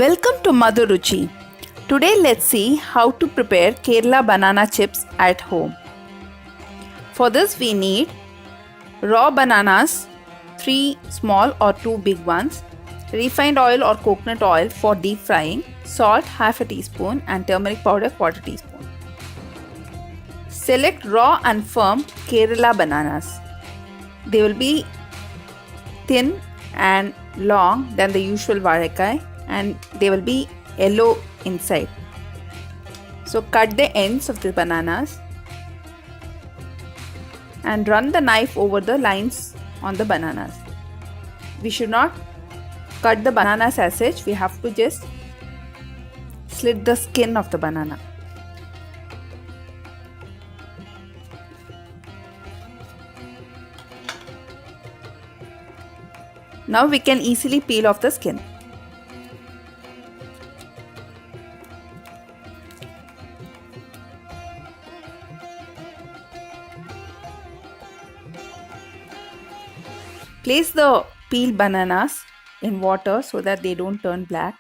Welcome to Madhuruchi. Today let's see how to prepare Kerala banana chips at home. For this we need raw bananas, 3 small or 2 big ones, refined oil or coconut oil for deep frying, salt half a teaspoon and turmeric powder quarter teaspoon. Select raw and firm Kerala bananas. They will be thin and long than the usual varuval and they will be yellow inside. So cut the ends of the bananas and run the knife over the lines on the bananas. We should not cut the bananas as such, we have to just slit the skin of the banana. Now we can easily peel off the skin. Place the peeled bananas in water so that they don't turn black.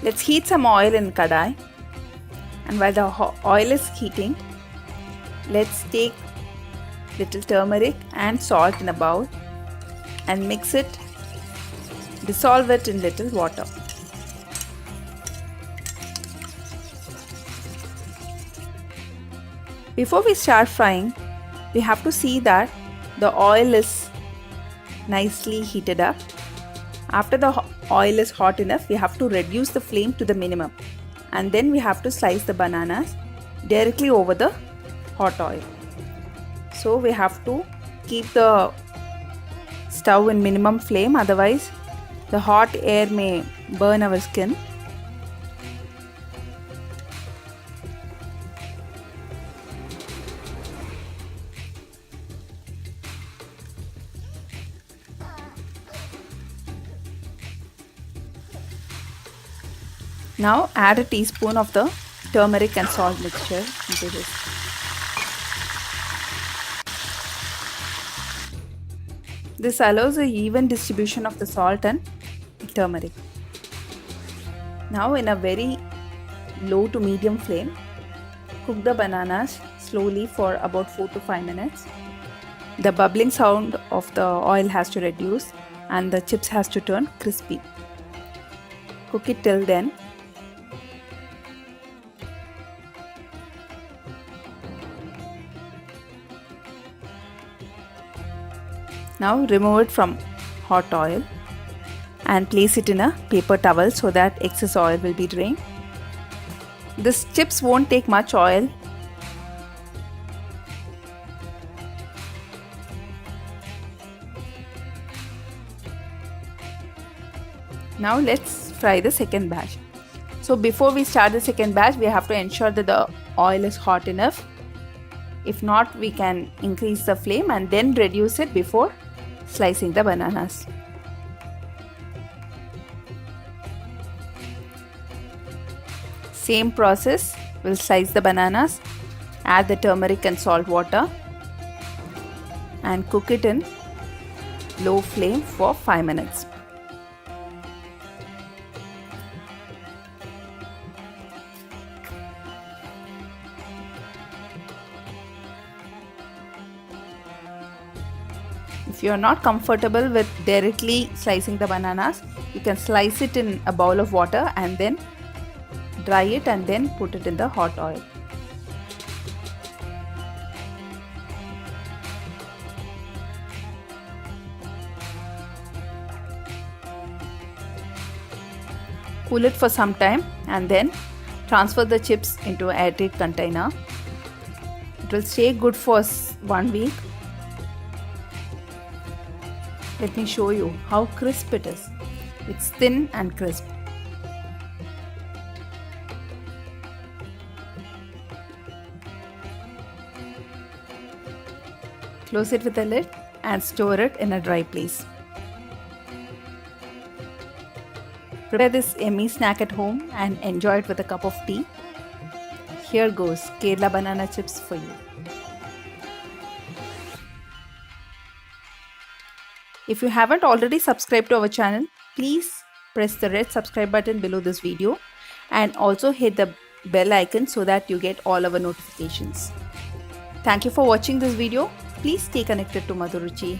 Let's heat some oil in kadai, and while the oil is heating, let's take little turmeric and salt in a bowl and mix it, dissolve it in little water. Before we start frying, we have to see that the oil is nicely heated up. After the oil is hot enough, we have to reduce the flame to the minimum, and then we have to slice the bananas directly over the hot oil. So we have to keep the stove in minimum flame, otherwise the hot air may burn our skin. Now add a teaspoon of the turmeric and salt mixture into this. This allows a even distribution of the salt and turmeric. Now in a very low to medium flame, cook the bananas slowly for about 4 to 5 minutes. The bubbling sound of the oil has to reduce and the chips has to turn crispy. Cook it till then. Now remove it from hot oil and place it in a paper towel so that excess oil will be drained. This chips won't take much oil. Now let's fry the second batch. So before we start the second batch, we have to ensure that the oil is hot enough. If not, we can increase the flame and then reduce it before slicing the bananas. Same process, we'll slice the bananas, add the turmeric and salt water and cook it in low flame for 5 minutes. If you are not comfortable with directly slicing the bananas, you can slice it in a bowl of water and then dry it and then put it in the hot oil. Cool it for some time and then transfer the chips into an airtight container. It will stay good for 1 week. Let me show you how crisp it is. It's thin and crisp. Close it with a lid and store it in a dry place. Prepare this yummy snack at home and enjoy it with a cup of tea. Here goes Kerala banana chips for you. If you haven't already subscribed to our channel, please press the red subscribe button below this video and also hit the bell icon so that you get all our notifications. Thank you for watching this video. Please stay connected to Madhuruchi.